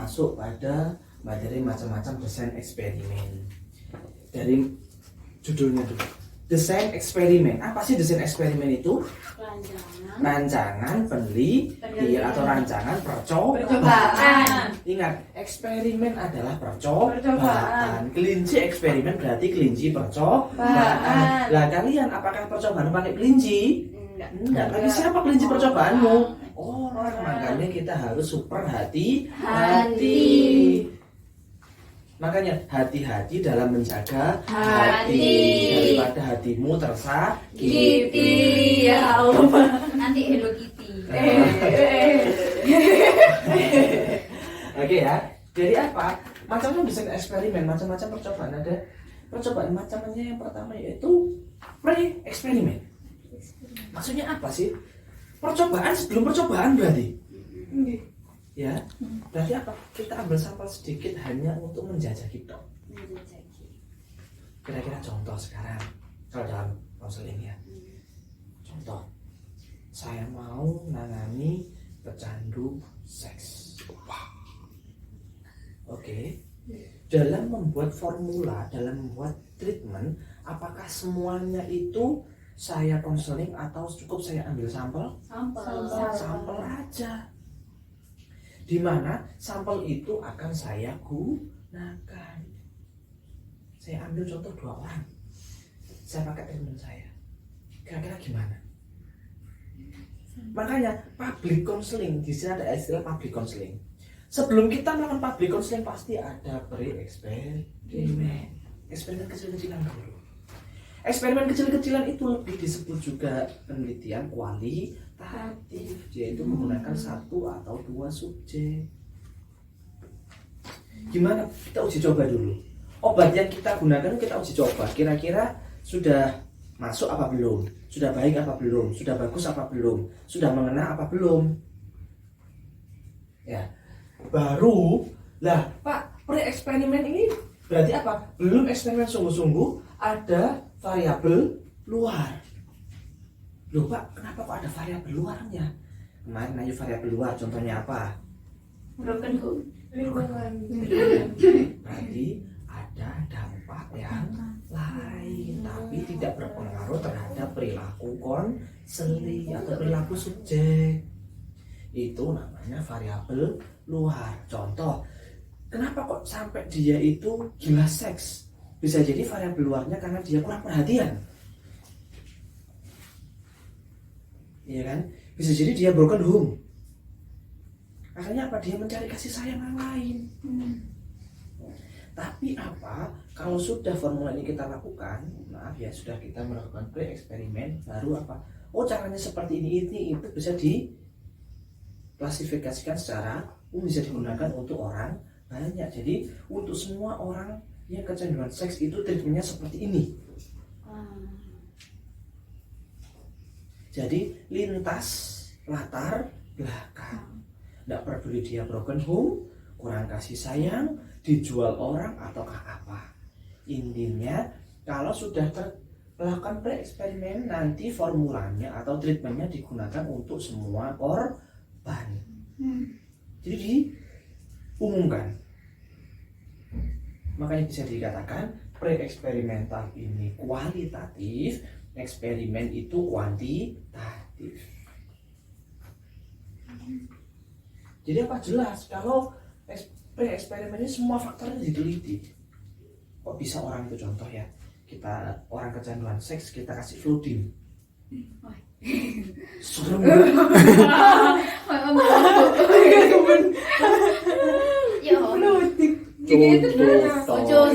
masuk pada materi macam-macam desain eksperimen. Dari judulnya dulu. Desain eksperimen. Apa sih desain eksperimen itu? Rancangan penelitian atau rancangan percobaan. Ingat, eksperimen adalah percobaan. Kelinci eksperimen berarti kelinci percobaan. Lah kalian apakah percobaan pakai kelinci? Enggak. Tapi siapa kelinci percobaanmu? Orang. Makanya kita harus super hati-hati. Makanya hati-hati dalam menjaga hati daripada hatimu tersakiti. Ya Allah. Nanti Hello Kitty. Oke ya. Jadi apa? Macamnya desain eksperimen, macam-macam percobaan. Ada percobaan macamnya yang pertama yaitu pre-eksperimen. Maksudnya apa sih? Percobaan sebelum percobaan berarti. Ya, berarti apa? Kita ambil sampel sedikit hanya untuk menjajaki tok. Kira-kira contoh sekarang kalau dalam konseling ya. Contoh, saya mau nangani pecandu seks. Oke. Dalam membuat formula, dalam membuat treatment, apakah semuanya itu saya konseling atau cukup saya ambil sampel? Sampel aja. Di mana sampel itu akan saya gunakan. Saya ambil contoh 2 orang. Saya pakai teman saya. Kira-kira gimana? Makanya public counseling, di sini ada istilah public counseling. Sebelum kita melakukan public counseling pasti ada pre-eksperimen. Eksperimen kecil-kecilan dulu. Eksperimen kecil-kecilan itu lebih disebut juga penelitian kualitatif, yaitu menggunakan 1 atau 2 subjek. Gimana? Kita uji coba dulu. Obat yang kita gunakan kita uji coba. Kira-kira sudah masuk apa belum? Sudah baik apa belum? Sudah bagus apa belum? Sudah mengena apa belum? Ya, baru lah Pak, pre-eksperimen ini berarti apa? Belum eksperimen sungguh-sungguh, ada variabel luar. Loh Pak, kenapa kok ada variabel luarnya? Kemarin aja variabel luar, contohnya apa? Broken home. Berarti ada dampak yang lain, tapi tidak berpengaruh terhadap perilaku konseling atau perilaku subjek. Itu namanya variabel luar. Contoh, kenapa kok sampai dia itu gila seks? Bisa jadi variabel luarnya karena dia kurang perhatian. Iya kan? Bisa jadi dia broken home. Akhirnya apa? Dia mencari kasih sayang yang lain. Tapi apa? Kalau sudah formula ini kita lakukan, maaf ya, sudah kita melakukan pre-eksperimen, baru apa? Oh, caranya seperti ini itu bisa diklasifikasikan secara bisa digunakan untuk orang banyak. Jadi untuk semua orang yang kecanduan seks itu treatmentnya seperti ini. Jadi lintas latar belakang. Tidak peduli dia broken home, kurang kasih sayang, dijual orang ataukah apa. Intinya kalau sudah melakukan pre-eksperimen, nanti formulanya atau treatmentnya digunakan untuk semua korban. Jadi diumumkan. Makanya bisa dikatakan pre-eksperimental ini kualitatif, eksperimen itu kuantitatif. Jadi apa jelas kalau pre-eksperimen ini semua faktornya diteliti. Kok bisa orang itu, contoh ya, kita orang kecanduan seks kita kasih flooding. Serem banget. Contoh.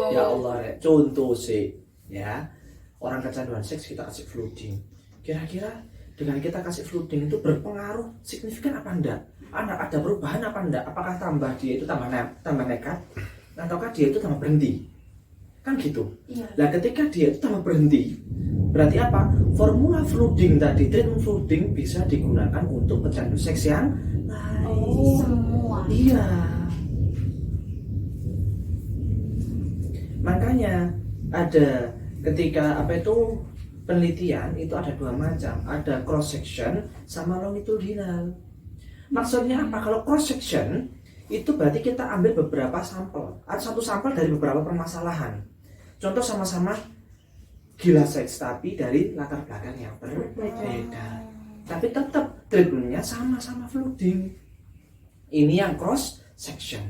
Ya Allah, contoh sih ya. Orang kecanduan seks kita kasih flooding. Kira-kira dengan kita kasih flooding itu berpengaruh signifikan apa enggak? Ada perubahan apa enggak? Apakah tambah dia itu tambah nekat ataukah dia itu tambah berhenti? Kan gitu. Nah, ketika dia itu tambah berhenti, berarti apa? Formula flooding tadi, treatment flooding bisa digunakan untuk pecandu seks yang lain. Semua. Iya. Makanya ada ketika penelitian itu ada 2 macam, ada cross section sama longitudinal. Maksudnya apa? Kalau cross section itu berarti kita ambil beberapa sampel atau satu sampel dari beberapa permasalahan. Contoh sama-sama gila seks tapi dari latar belakang yang berbeda. Tapi tetap treatmentnya sama-sama flooding. Ini yang cross section.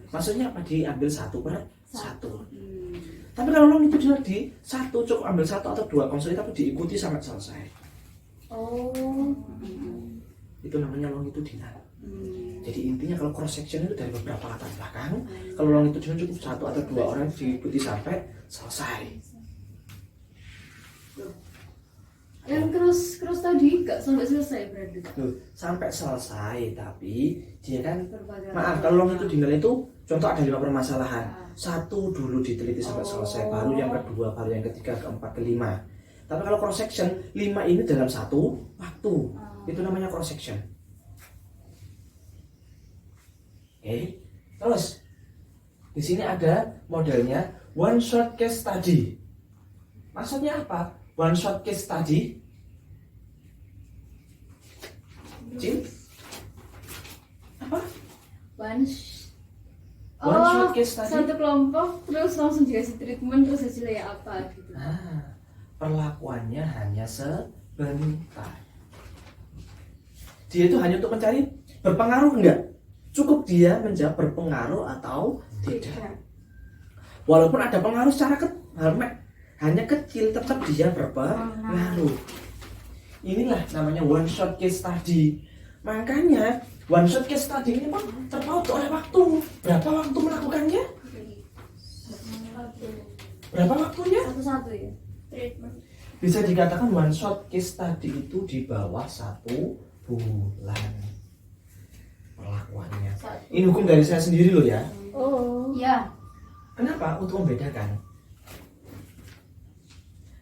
Maksudnya apa? Diambil satu per satu. Tapi kalau longitudinal di satu cukup ambil satu atau dua konsoli tapi diikuti sampai selesai. Itu namanya longitudinal. Jadi intinya kalau cross section itu dari beberapa latar belakang. Kalau longitudinal cukup satu atau dua orang diikuti sampai selesai. Yang cross tadi nggak sampai selesai berarti. Sampai selesai, tapi dia kan maaf kalau longitudinal itu contoh ada 5 permasalahan. Satu dulu diteliti sampai selesai, baru yang kedua, baru yang ketiga, keempat, kelima. Tapi kalau cross section 5 ini dalam satu waktu. Itu namanya cross section. Oke. Terus di sini ada modelnya one shot case study. Maksudnya apa? One shot case study. Cin? Apa? One shot case study. Satu kelompok terus langsung dikasih treatment terus hasilnya ya apa gitu. Perlakuannya hanya sebentar. Dia itu hanya untuk mencari berpengaruh enggak? Cukup dia menjawab berpengaruh atau tidak. Walaupun ada pengaruh secara hanya kecil, tetap dia berpengaruh. Inilah namanya one shot case study. Makanya one shot case study ini pun terpaut oleh waktu. Berapa waktu melakukannya? Berapa waktunya? Satu-satu ya. Bisa dikatakan one shot case study itu di bawah 1 bulan perlakuannya. Ini hukum dari saya sendiri loh ya. Ya. Kenapa? Untuk membedakan.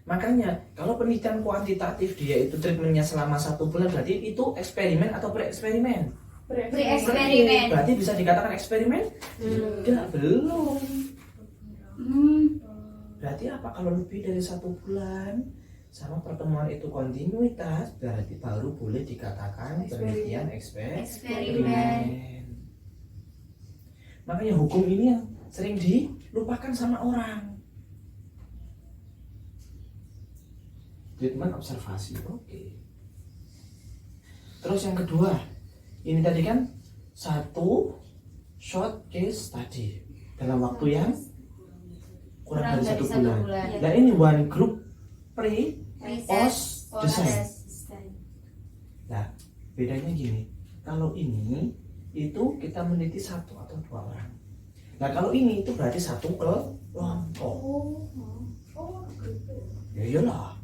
Makanya kalau penelitian kuantitatif dia itu treatmentnya selama 1 bulan, berarti itu eksperimen atau pre-eksperimen? Pre-eksperimen. Berarti bisa dikatakan eksperimen? Enggak, belum. Berarti apa? Kalau lebih dari 1 bulan sama pertemuan itu kontinuitas, berarti baru boleh dikatakan penelitian eksperimen. Makanya hukum ini yang sering dilupakan sama orang. Treatment observasi, oke. Terus yang kedua, ini tadi kan 1 short case study dalam waktu yang kurang dari 1 bulan. Nah ini one group pre post design. Nah bedanya gini, kalau ini itu kita meneliti 1 atau 2 orang. Nah kalau ini itu berarti 1 kelompok. Ya iyalah.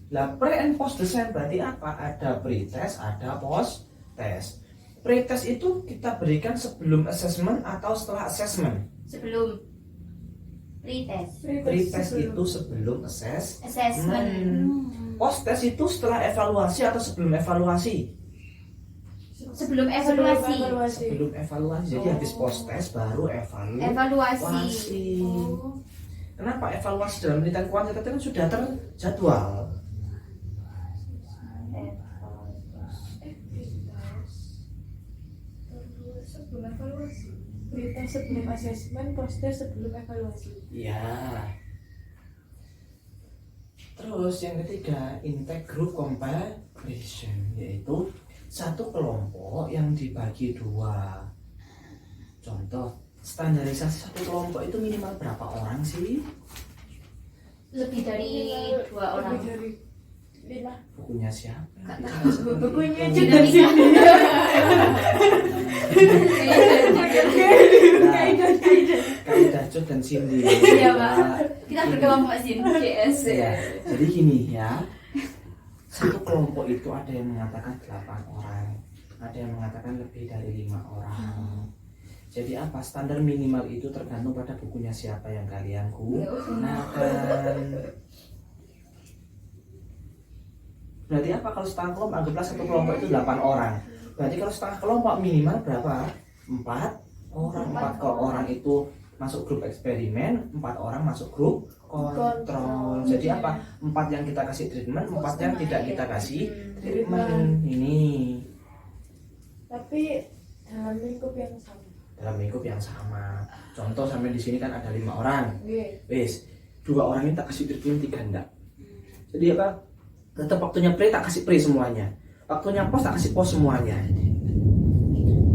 Nah, pre and post design berarti apa? Ada pre-test, ada post-test. Pre-test itu kita berikan sebelum assessment atau setelah assessment? Sebelum pretest. Pre-test itu sebelum assessment. Post-test itu setelah evaluasi atau sebelum evaluasi? Sebelum evaluasi. Sebelum evaluasi. Jadi habis post-test baru Evaluasi. Kenapa evaluasi dalam penelitian kuantitatif kan sudah terjadwal? Sebelum evaluasi, berita sebelum asesmen, poster sebelum evaluasi. Ya. Terus yang ketiga, intake group comparison, yaitu 1 kelompok yang dibagi 2. Contoh, standarisasi 1 kelompok itu minimal berapa orang sih? Lebih dari 2 orang. Lebih dari 5. Bukunya siapa? Bukunya Jadi juga di sini. Kaidah Cut dan Cindy. Iya Pak. Kita berkelompok sini. CS. Ya, jadi gini ya. 1 kelompok itu ada yang mengatakan 8 orang, ada yang mengatakan lebih dari 5 orang. Jadi apa? Standar minimal itu tergantung pada bukunya siapa yang kalian gunakan. Berarti apa kalau setengah kelompok? Anggaplah 1 kelompok itu 8 orang. Berarti kalau setengah kelompok minimal berapa? 4 orang. 4 orang itu masuk grup eksperimen, 4 orang masuk grup kontrol. Jadi apa? 4 yang kita kasih treatment, 4 yang tidak kita kasih treatment. Ini. Tapi dalam lingkup yang sama. dalam lingkup yang sama. Contoh sampai di sini kan ada 5 orang. Oke. Wes, 2 orang ini tak kasih treatment, 3 enggak. Jadi apa? Tetap waktunya pre tak kasih pre semuanya. Waktunya pos tak kasih pos semuanya.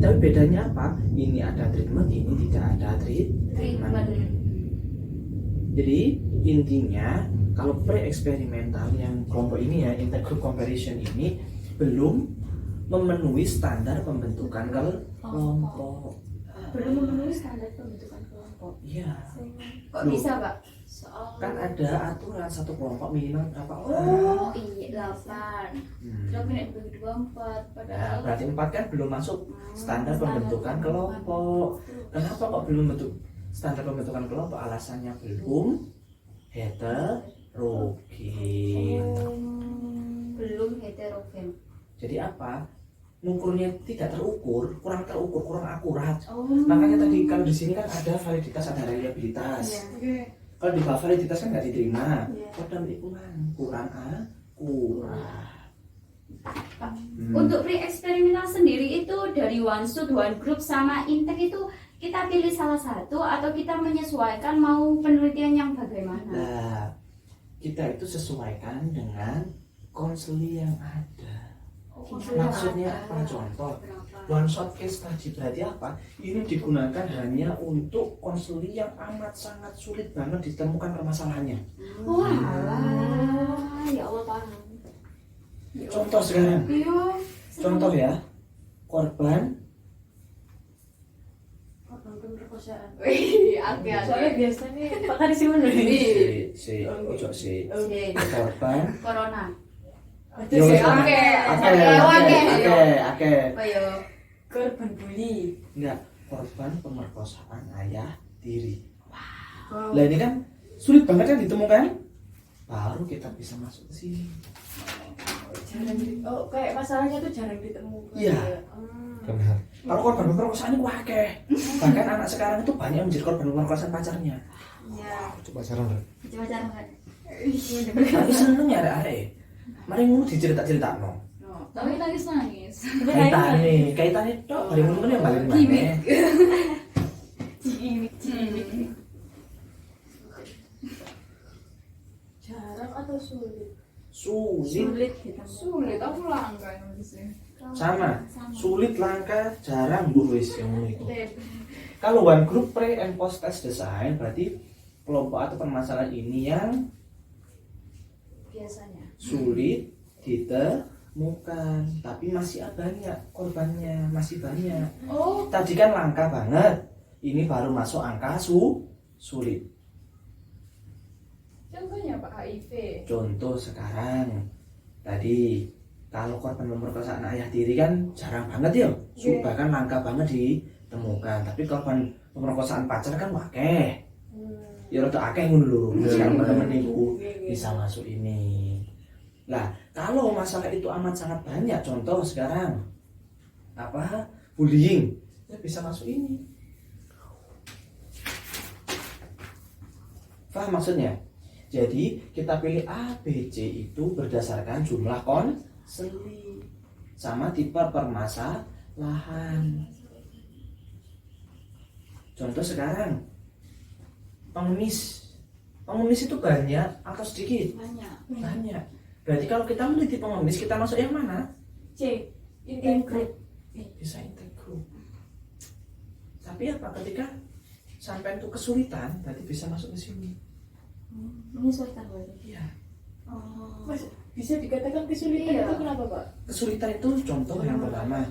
Tapi bedanya apa? Ini ada treatment, ini tidak ada treatment. Jadi intinya kalau pre-eksperimental yang kelompok ini ya, intergroup comparison ini belum memenuhi standar pembentukan kelompok. Belum memenuhi standar pembentukan kelompok. Iya. Kok bisa, Pak? Kan ada aturan satu kelompok minimal berapa orang. Oh, iya 8. Hmm. Tapi nek dibagi 2 4. Nah, Padahal berarti 4 kan belum masuk standar pembentukan kelompok. Kenapa kok belum bentuk standar pembentukan kelompok? Alasannya belum heterogen. belum heterogen. Jadi apa? Ngukurnya tidak terukur, kurang terukur, kurang akurat. Oh. Makanya tadi kalau di sini kan ada validitas, ada reliabilitas. Iya. Oke. Kalau di bawah validitas kan nggak diterima. Iya. Kodam kurang akurat. Untuk pre-eksperimental sendiri itu dari one shoot, one group sama intake itu kita pilih salah satu atau kita menyesuaikan mau penelitian yang bagaimana? Nah, kita itu sesuaikan dengan konseli yang ada. Maksudnya apa? Contoh, one shot case tadi berarti apa? Ini digunakan hanya untuk konseli yang amat sangat sulit banget ditemukan permasalahannya. Wah, ya Allah paham. Contoh sekarang, Iya. contoh ya, korban Korban pemerkosaan. Wih, oke. Soalnya biasanya Pak Kadis sih mana? ojo si Oke. korban. Corona. Ada Yo, sih. Oke. Oke. Ayo. Korban bully. Enggak, korban pemerkosaan ayah tiri. Wow. Lah ini kan sulit banget kan ditemukan. Baru kita bisa masuk ke sini. Jarang oh kayak masalahnya tuh jarang ditemukan. Iya. Benar. Kalau korban pemerkosaan itu akeh. Bahkan anak sekarang itu banyak yang menjadi korban pemerkosaan pacarnya. Iya. Coba cara. Coba cara kan. Tapi seneng ya arek-arek. Mari ngono dicerita-critakno. Tapi nangis. Kaitane tok bari ngono yang balik mana. Jarang atau sulit? Sulit. Sulit aku langka sih. Sama. Sulit, langka, jarang Bu wis yang ngono iku. Kalau one group pre and post test design berarti kelompok atau permasalahan ini yang Biasanya. sulit ditemukan, tapi masih banyak korbannya, masih banyak. Oh, Tadi kan langka banget, ini baru masuk angka sulit. contohnya Pak HIV. Contoh sekarang, tadi kalau korban pemerkosaan ayah tiri kan jarang banget ya, bahkan langka banget ditemukan. Tapi korban pemerkosaan pacar kan wakeh. Ya rada akeh ngono lho. Sekarang teman-teman niku bisa masuk ini. Nah, kalau masalah itu amat sangat banyak, contoh sekarang apa? Bullying. Ya bisa masuk ini. Paham maksudnya? Jadi, kita pilih A, B, C itu berdasarkan jumlah konseli sama tipe permasalahan. Contoh sekarang pengemis itu banyak atau sedikit? Banyak. Berarti kalau kita meneliti pengemis, kita masuk yang mana? C. Intergroup. Bisa intergroup. Tapi apa ketika sampai itu kesulitan, berarti bisa masuk ke sini. Menyesuaikan berarti. Iya. Mas, bisa dikatakan kesulitan Iya. itu kenapa Pak? Kesulitan itu contoh yang pertama.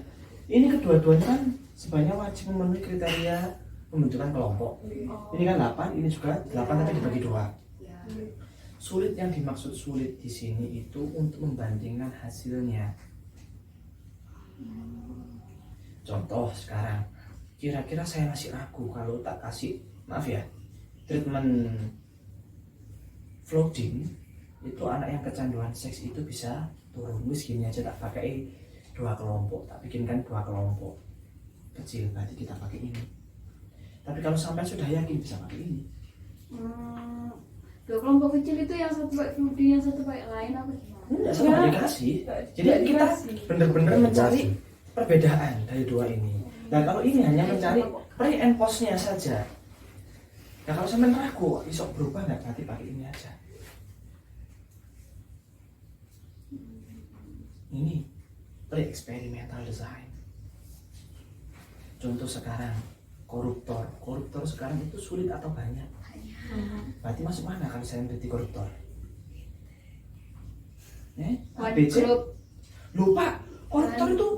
Ini kedua-duanya kan sebenarnya wajib memenuhi kriteria pembentukan kelompok. Ini kan 8, ini juga 8 tapi dibagi 2. Sulit yang dimaksud sulit di sini itu untuk membandingkan hasilnya. Contoh sekarang, kira-kira saya masih ragu kalau tak kasih, maaf ya, treatment flooding itu anak yang kecanduan seks itu bisa turun. Wis gini aja, tak pakai 2 kelompok, tak bikinkan 2 kelompok kecil, berarti kita pakai ini. Tapi kalau sampai sudah yakin bisa pakai ini. 2 kelompok kecil itu yang satu pakai flooding, yang satu pakai lain apa gimana? Enggak sama dikasih. Jadi kita benar-benar mencari perbedaan dari 2 ini. Nah kalau ini hanya mencari pre and postnya saja. Nah kalau sampai ragu, isok berubah nggak, berarti pakai ini aja. Ini pre-experimental design. Contoh sekarang, koruptor. Koruptor sekarang itu sulit atau banyak? Berarti masuk mana kalau saya meneliti koruptor? One ABC? group. Lupa, koruptor itu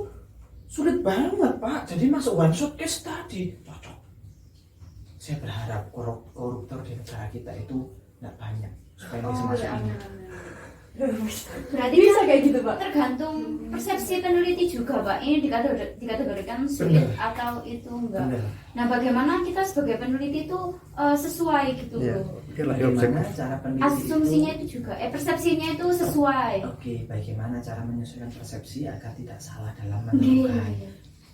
sulit banget Pak. Jadi masuk one shot case tadi cocok. Saya berharap koruptor di negara kita itu nggak banyak supaya bisa masuk ini. Berarti Bisa kayak gitu, Pak. tergantung persepsi peneliti juga, Pak. Ini dikategorikan sulit atau itu enggak. Bener. Nah, bagaimana kita sebagai peneliti itu sesuai gitu Iya. loh. Bagaimana cara peneliti Asumsinya itu? itu juga, persepsinya itu sesuai. Oke, bagaimana cara menyesuaikan persepsi agar tidak salah dalam Iya. menentukan?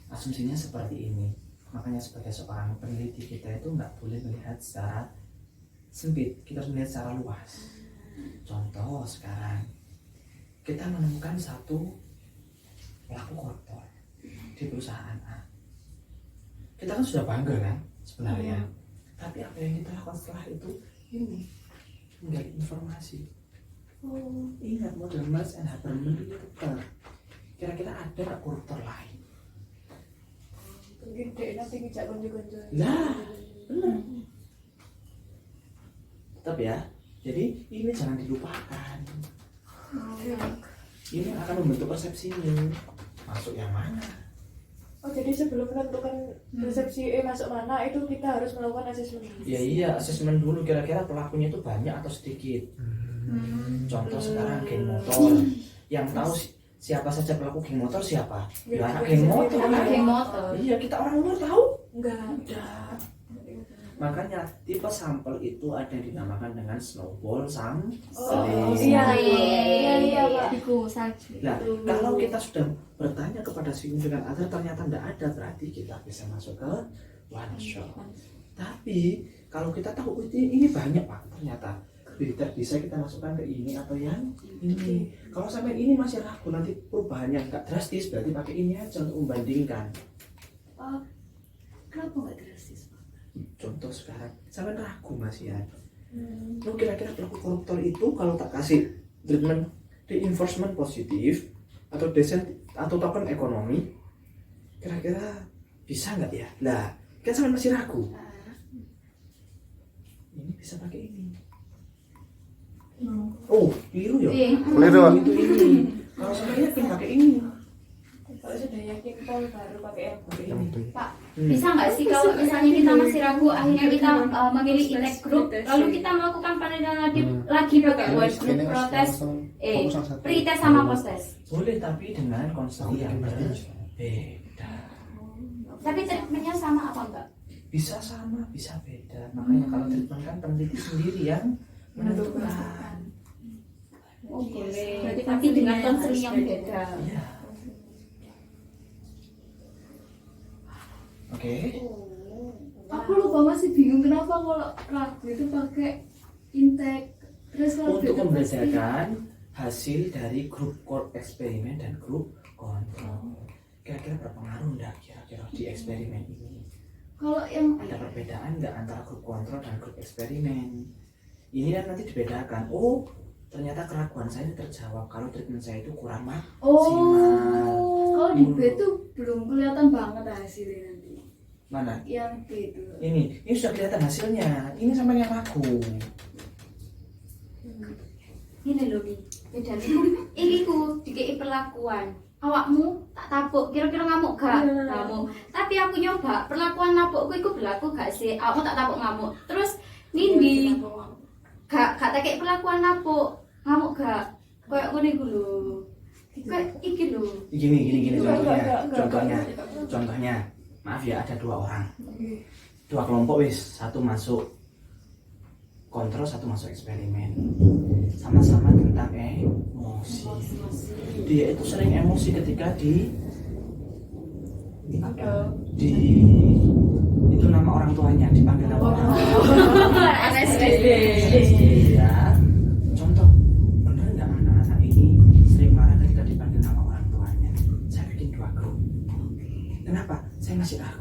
Asumsinya seperti ini. Makanya sebagai seorang peneliti kita itu nggak boleh melihat secara sempit, kita harus melihat secara luas. Contoh sekarang kita menemukan satu pelaku koruptor di perusahaan A. Kita kan sudah bangga kan sebenarnya. Tapi apa yang kita lakukan setelah itu ini menggali informasi. Oh, ingat model Mars and Habermas itu kira-kira ada nggak koruptor lain? Mungkin dek nanti ngejak konco-konco. Nah, benar. Tetap ya. Jadi ini jangan dilupakan. Ini akan membentuk persepsi ini. Masuk yang mana? Oh, jadi sebelum menentukan persepsi masuk mana itu kita harus melakukan asesmen. Ya iya, asesmen dulu kira-kira pelakunya itu banyak atau sedikit. Contoh sekarang geng motor. Yang tahu siapa saja pelaku geng motor siapa? Ya anak geng motor. Geng motor. Iya, kita orang luar tahu. Enggak. Makanya tipe sampel itu ada yang dinamakan dengan snowball sampling. Iya, Pak. Iku salju. Nah, kalau kita sudah bertanya kepada signifikan other ternyata tidak ada, berarti kita bisa masuk ke one shot. Tapi kalau kita tahu ini banyak Pak, ternyata bisa kita masukkan ke ini atau yang ini. Kalau sampai ini masih ragu, nanti perubahannya nggak drastis, berarti pakai ini aja untuk membandingkan. Kenapa nggak drastis, Pak? Contoh sekarang, sampai ragu masih ya. Lu kira-kira pelaku koruptor itu kalau tak kasih treatment reinforcement positif atau atau token ekonomi, kira-kira bisa nggak ya? Lah, kan sampai masih ragu. Ini bisa pakai ini. Oh, biru ya? Keliru, Pak. Itu ini. Kalau sampai yakin pakai ini. Kalau sudah yakin pol baru pakai yang Pakai ini. Pak, bisa nggak sih kalau misalnya kita masih ragu, akhirnya kita memilih intek group, lalu kita melakukan penelitian lagi pakai one group protes, pretest sama post test. Boleh, tapi dengan konsep yang berbeda. Tapi treatmentnya sama apa enggak? Bisa sama, bisa beda. Makanya kalau treatment kan peneliti sendiri yang menentukan. Oh boleh. Berarti tapi dengan konseling yang beda. Iya. Oke. Aku lupa, masih bingung kenapa kalau ragu itu pakai intake. Terus kalau Untuk beda membedakan hasil dari grup eksperimen dan grup kontrol. Kira-kira berpengaruh enggak kira-kira di eksperimen ini? kalau yang Ada perbedaan nggak antara grup kontrol dan grup eksperimen? Ini kan nanti dibedakan. Oh, ternyata keraguan saya ini terjawab kalau treatment saya itu kurang maksimal. kalau di B itu belum kelihatan banget hasilnya nanti. Mana? Yang B itu. Ini sudah kelihatan hasilnya. Ini sama yang ragu. Ini loh Mi, bedanya ini ku dikei perlakuan. Awakmu tak tabuk, kira-kira ngamuk gak? Ngamuk. Tapi aku nyoba perlakuan nabukku itu berlaku gak sih? Aku tak tabuk ngamuk. Terus Nindi gak tak perlakuan nabuk, ngamuk gak? Kayak ngene iku lho. Kayak iki lho. Gini Enggak. contohnya. Maaf ya, ada dua orang. Dua kelompok wis, satu masuk kontrol, satu masuk eksperimen. Sama-sama tentang emosi. Dia itu sering emosi ketika di itu nama orang tuanya, dipanggil nama orang tuanya. RSD. Ya. Contoh, benar nggak anak-anak ini sering marah ketika dipanggil nama orang tuanya? Saya bikin dua grup. Kenapa? Saya masih ragu.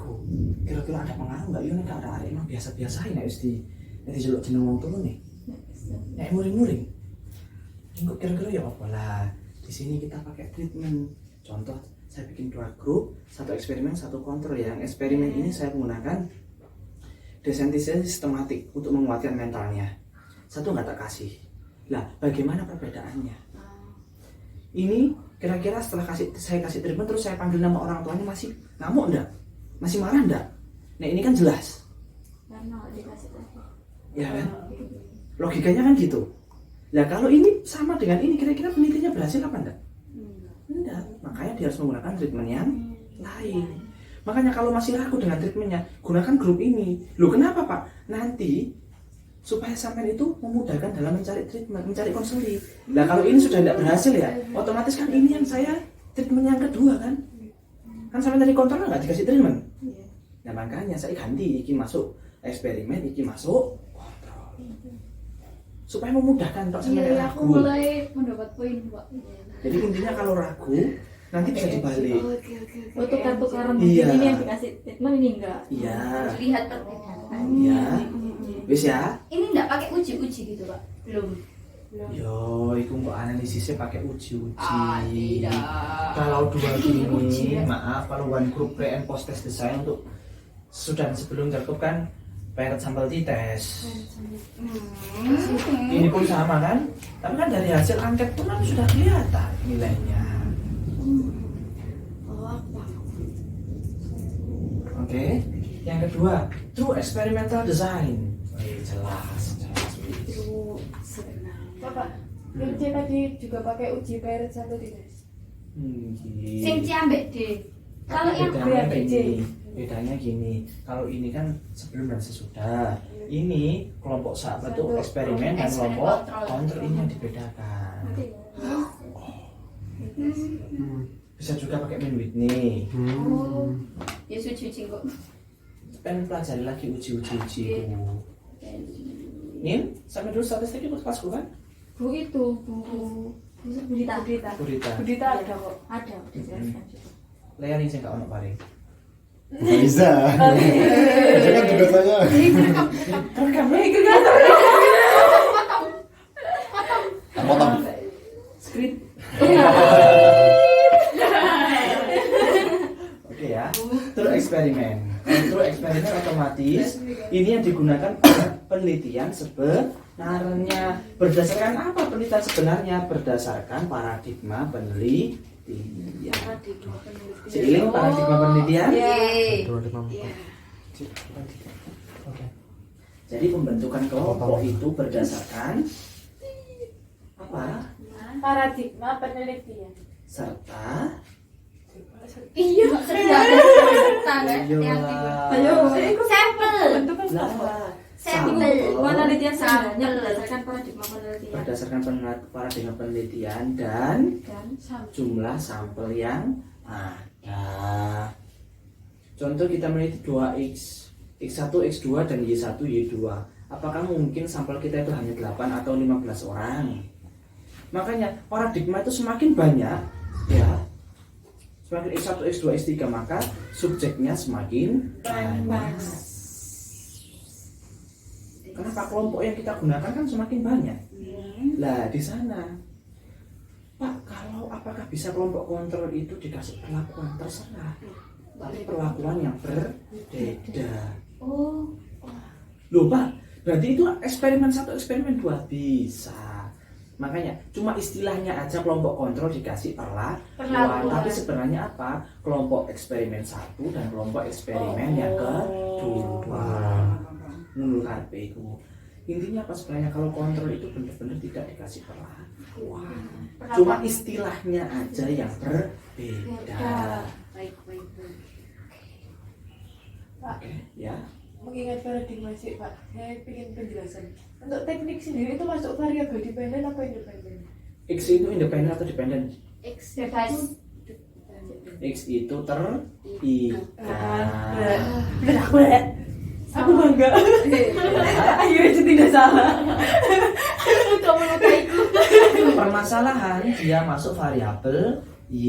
kira-kira ada pengaruh nggak? Ini nggak ada, emang biasa-biasa ini di jeluk jeneng wong turun nih. Nek muring-muring. Kok kira-kira ya apa lah? Di sini kita pakai treatment. Contoh, saya bikin 2 grup, 1 eksperimen, 1 kontrol. Yang eksperimen ini saya menggunakan desensitisasi sistematik untuk menguatkan mentalnya. 1 nggak tak kasih. Lah, bagaimana perbedaannya? Ini kira-kira setelah saya kasih treatment terus saya panggil nama orang tuanya masih ngamuk enggak? Masih marah enggak? Nah ini kan jelas. Karena dikasih tahu. Ya kan? Logikanya kan gitu. Nah kalau ini sama dengan ini kira-kira penelitiannya berhasil apa enggak? Enggak. Makanya dia harus menggunakan treatment yang lain. Makanya kalau masih ragu dengan treatmentnya, gunakan grup ini. Loh kenapa Pak? Nanti supaya sampai itu memudahkan dalam mencari treatment, mencari konseling. Nah kalau ini sudah tidak berhasil ya, otomatis kan ini yang saya treatment yang kedua kan? Kan sampai dari kontrol nggak dikasih treatment. Nah makanya saya ganti, iki masuk eksperimen, iki masuk kontrol. Supaya memudahkan untuk sampai Iya, ragu. aku mulai mendapat poin, Pak. Jadi intinya kalau ragu nanti bisa dibalik. Oh, tukar-tukaran Iya. ini yang dikasih treatment ini enggak. Iya, Lihat perbedaan. iya. Wis ya. Ini enggak pakai uji-uji gitu, Pak? Belum. Yo, itu kok analisisnya pakai uji-uji. Tidak. Kalau 2 gini, Uji ya. maaf, kalau one group pre and post test design untuk sudah sebelum terkup kan paired sample t-test. Ini pun sama kan? Tapi kan dari hasil angket pun kan sudah kelihatan nilainya. Oke. Yang kedua, true experimental design. Jelas. Bapak, yang C tadi juga pakai uji paired sampai tidak? Sing C ambek D. Kalau yang bedanya gini, kalau ini kan sebelum dan sesudah. Ini kelompok sahabat itu eksperimen dan kelompok kontrol ini yang dibedakan. Bisa juga pakai main Whitney. ya suci kok. Pengen pelajari lagi uji-uji itu. Nin, sampai dulu statistik ikut kelasku kan? Bu itu, bu Budita. Burita. Budita ada kok. Ada, dijelaskan juga. Lea nih saya nggak ono paling. Bisa. Itu kan juga saya. Rekamnya itu Potong. Skrip. Oke ya. Terus eksperimen. Terus eksperimen otomatis ini yang digunakan penelitian sebenarnya. Berdasarkan apa penelitian sebenarnya? Berdasarkan paradigma penelitian. Seiring paradigma penelitian. Oke. Jadi pembentukan kelompok itu berdasarkan apa? Paradigma penelitian. Serta Iya, Ayo. sampel. Lah, Sampel. Penelitian sebenarnya Sampel. berdasarkan paradigma penelitian. berdasarkan paradigma penelitian dan jumlah sampel yang ada. Contoh kita meneliti 2x, x1, x2 dan y1, y2. Apakah mungkin sampel kita itu hanya 8 atau 15 orang? Makanya paradigma itu semakin banyak, ya. Semakin x1, x2, x3 maka subjeknya semakin banyak. Kenapa kelompok yang kita gunakan kan semakin banyak? Lah di sana, Pak, kalau apakah bisa kelompok kontrol itu dikasih perlakuan terserah, tapi perlakuan yang berbeda. Oh, Loh Pak, berarti itu eksperimen 1, eksperimen 2 bisa. Makanya cuma istilahnya aja kelompok kontrol dikasih perlakuan, tapi sebenarnya apa? Kelompok eksperimen 1 dan kelompok eksperimen yang kedua. Menurut KP itu intinya apa sebenarnya kalau kontrol itu benar-benar tidak dikasih perlakuan, cuma istilahnya aja yang berbeda. baik. Oke, ya. Mengingat paradigma sih Pak, saya ingin penjelasan. Untuk teknik sendiri itu masuk variabel dependen apa independen? X itu independen atau dependen? X bebas. X itu terikat. Aku bangga. Akhirnya itu tidak salah. Kamu lukaiku. Permasalahan dia masuk variabel Y.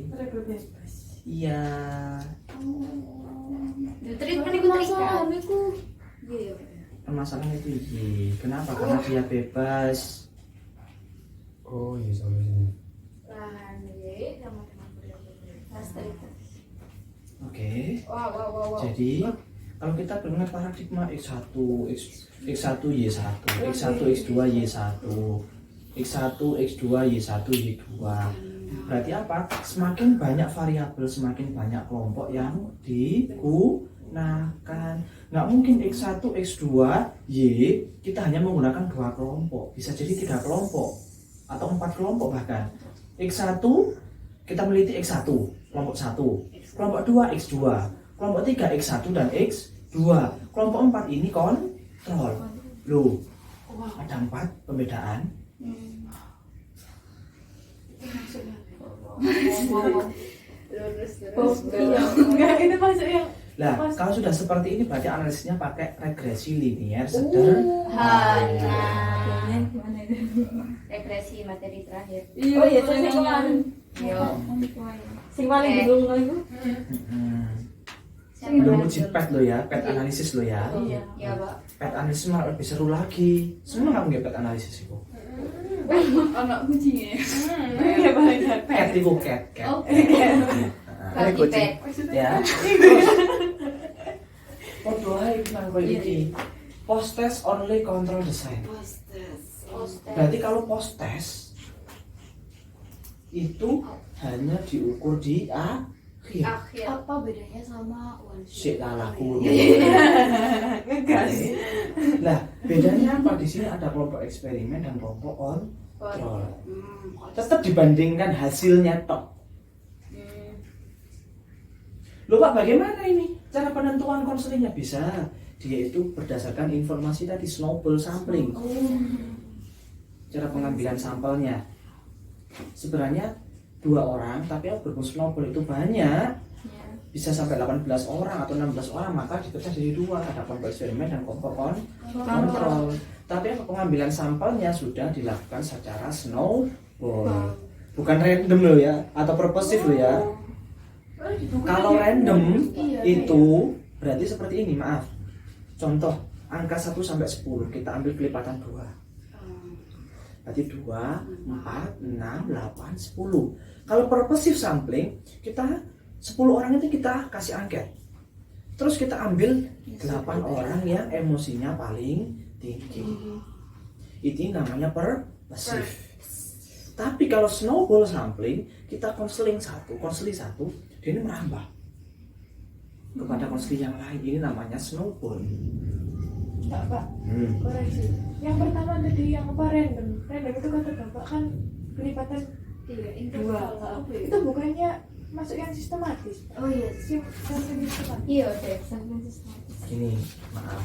Variabel bebas. Iya. Treatment iku terikat. Masalah niku. Iya. Permasalahan itu kenapa? Karena dia bebas. Oh iya sampai sini. Lahan ya sama-sama terikat. Oke. Wow. Jadi kalau kita mengenal paradigma X1, X1 Y1, X1 X2 Y1, X1 X2 Y1 Y2. Berarti apa? Semakin banyak variabel, semakin banyak kelompok yang digunakan. Nggak mungkin X1 X2 Y kita hanya menggunakan 2 kelompok, bisa jadi 3 kelompok atau 4 kelompok bahkan. X1 kita meliti X1 kelompok 1, kelompok 2 X2, kelompok 3 X1 dan X2, kelompok 4 ini kontrol. Loh, ada 4 pembedaan. Lurus. Iya, enggak ini masuk yang Nah, kalau sudah seperti ini berarti analisisnya pakai regresi linier sederhana. Gimana itu? Regresi materi terakhir. Oh iya, itu yang kemarin. Yo. Sing paling bingung lho iku. Belum uji PET lo ya, PET analisis lo ya. Iya. Ya, Pak. PET analisis malah lebih seru lagi. Semua kamu nggak PET analisis itu. Anak kucingnya. iya banget. PET itu cat. Bagi pet. Ya. Podo ae nang koyo iki. Post test only control design. Berarti kalau post test itu hanya diukur di akhir. Akhir. Apa bedanya sama one Sik lalaku. Ngegas. Nah, bedanya apa? Di sini ada kelompok eksperimen dan kelompok kontrol. Tetap dibandingkan hasilnya tok. Loh Pak, bagaimana ini? Cara penentuan konselingnya bisa. Dia itu berdasarkan informasi tadi snowball sampling. Cara pengambilan sampelnya. Sebenarnya 2 orang, tapi yang berkumpul snowball itu banyak. Bisa sampai 18 orang atau 16 orang, maka dipecah jadi 2. Ada kelompok eksperimen dan kelompok kontrol. Tapi pengambilan sampelnya sudah dilakukan secara snowball. Bukan random loh ya, atau purposive loh ya. Kalau random itu berarti seperti ini, maaf. Contoh, angka 1 sampai 10 kita ambil kelipatan 2. Berarti 2, 4, 6, 8, 10. Kalau purposive sampling, kita 10 orang itu kita kasih angket. Terus kita ambil 8 orang yang emosinya paling tinggi. Itu namanya purposive. Tapi kalau snowball sampling, kita konseling satu, dia ini merambah kepada konseling yang lain. Ini namanya snowball. Enggak, Pak. Koreksi. Yang pertama tadi yang apa random. Random itu kata Bapak kan kelipatan 2. Itu bukannya masuk yang sistematis. Oh iya. Sistematis. Iya, deh. Gini, maaf.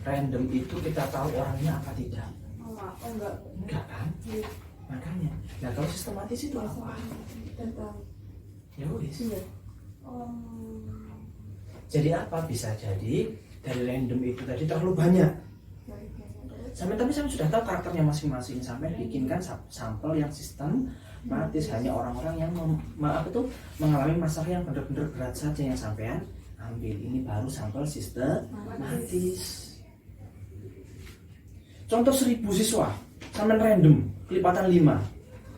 Random itu kita tahu orangnya apa tidak? Oh enggak. Enggak kan? Makanya. Nah kalau sistematis itu apa? Ya wis. Jadi apa? Bisa jadi dari random itu tadi terlalu banyak. Tapi saya sudah tahu karakternya masing-masing. Sampai bikinkan sampel yang sistematis, hanya orang-orang yang mengalami masalah yang benar-benar berat saja yang sampean ambil. Ini baru sampel sistematis. Contoh 1000 siswa, sampean random, kelipatan 5.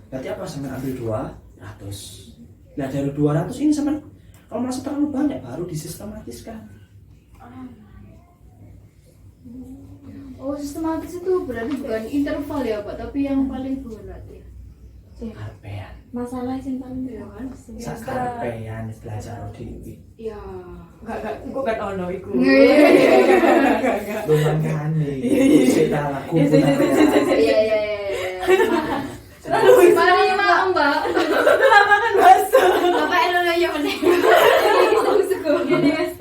Berarti apa? Sampean ambil 200. Nah dari 200 ini sampean kalau merasa terlalu banyak baru disistematiskan. Oh, sistematis itu berarti bukan interval ya Pak, tapi yang paling berat ya. Karpean. Masalah yang paling berat kan? Karpean belajar dewi. Ya. Enggak, kok kan ono iku. Lumangkane. Kita laku. Iya. Terus mari Mbak. Lama kan bakso. Bapak elo ya meneh. Gini Mas.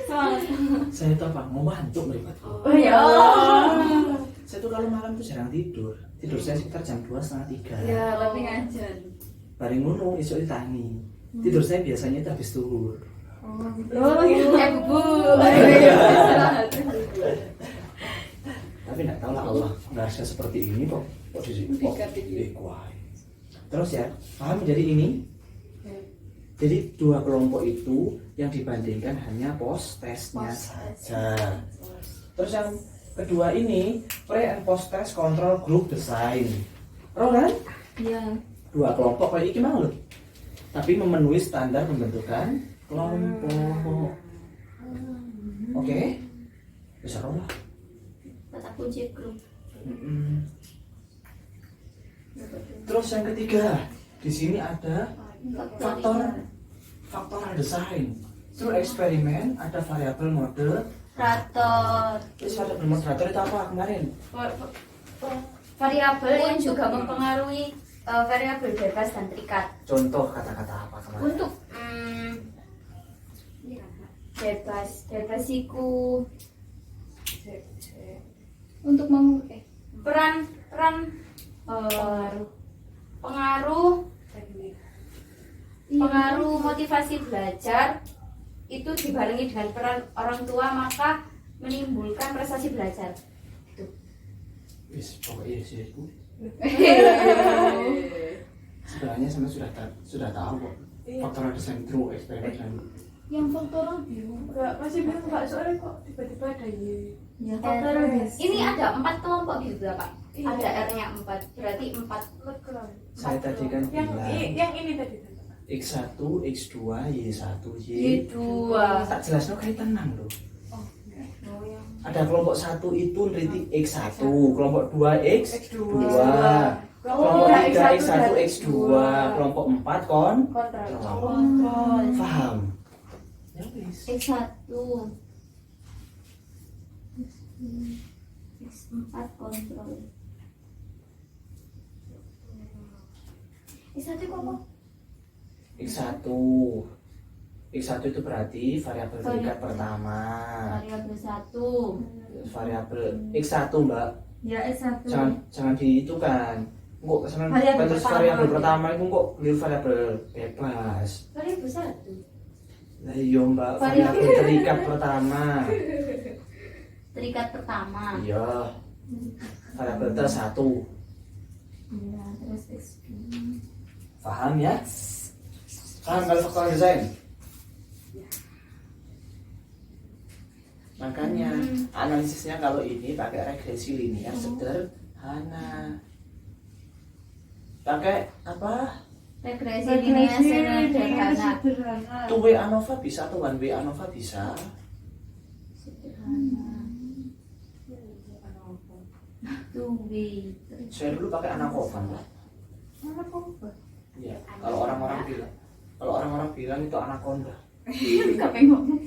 Semangat. Saya itu apa? Mau bantu meripat. Oh ya. Saya tuh kalau malam tuh jarang tidur. Tidur saya sekitar jam 2, setengah 3. Ya, tapi ngajar. Bareng ngono esuk ditani. Tidur saya biasanya itu habis zuhur. Oh, gitu. Bu. Tapi enggak tahu lah Allah nggak seperti ini kok. Kok di sini kok. Terus ya, paham jadi ini? Jadi dua kelompok itu yang dibandingkan hanya post testnya saja. Terus yang kedua ini pre and post test control group design. Tahu kan? Iya. Dua kelompok kayak ini mau loh. Tapi memenuhi standar pembentukan kelompok. Oke? Bisa lah. Kata kunci grup. Terus yang ketiga, di sini ada faktor desain. Through eksperimen ada variabel Moderator. Terus variabel moderator itu apa kemarin? Variabel yang juga mempengaruhi variabel bebas dan terikat. Contoh kata-kata apa kemarin? Untuk bebas iku Untuk memulai peran pengaruh motivasi belajar itu dibarengi dengan peran orang tua, maka menimbulkan prestasi belajar. Wis, pokoknya sih itu. Sebenarnya sama sudah tahu kok. Faktor desain through eksperimen. yang faktoral bingung. Enggak, masih bingung Kak, soalnya kok tiba-tiba ada Ya, Ini ada 4 kelompok gitu ya Pak. Iya. Ada R-nya 4, berarti 4. Saya tadi kan yang bilang. yang ini tadi. X1, X2, Y1, Y2. Tak jelas no kaitan nang loh. Oh, yang Ada kelompok 1 itu nanti X1, kelompok 2 X2, kelompok 3 X1, X2, kelompok 4 kontra. Kontrol. Paham? Ya wis. X1. X4 kontrol. X1 kok apa? X1 itu berarti variabel tingkat pertama. Variabel 1. Variabel X1 Mbak. Ya, S1. Jangan dihitungkan. Kok kesenangan Variabel terus pertama. variabel pertama itu kok beli variabel bebas. Variabel 1. Nah iya Mbak, Variabel. variabel terikat pertama. Terikat pertama. Iya. Variabel ter 1. Iya, terus X2. Paham ya? Paham kalau faktor desain? Makanya analisisnya kalau ini pakai regresi linear sederhana. Pakai apa? Regresi linear sederhana. Two way ANOVA bisa atau one way ANOVA bisa. Sederhana. Two-way. Saya dulu pakai ANACOVA Mbak. Iya. Kalau orang-orang bilang itu anaconda. Kapan ngomong?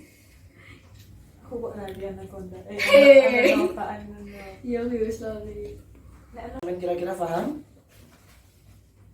Aku kok nanti anaconda. Iya, wis lali. Kalian kira-kira paham?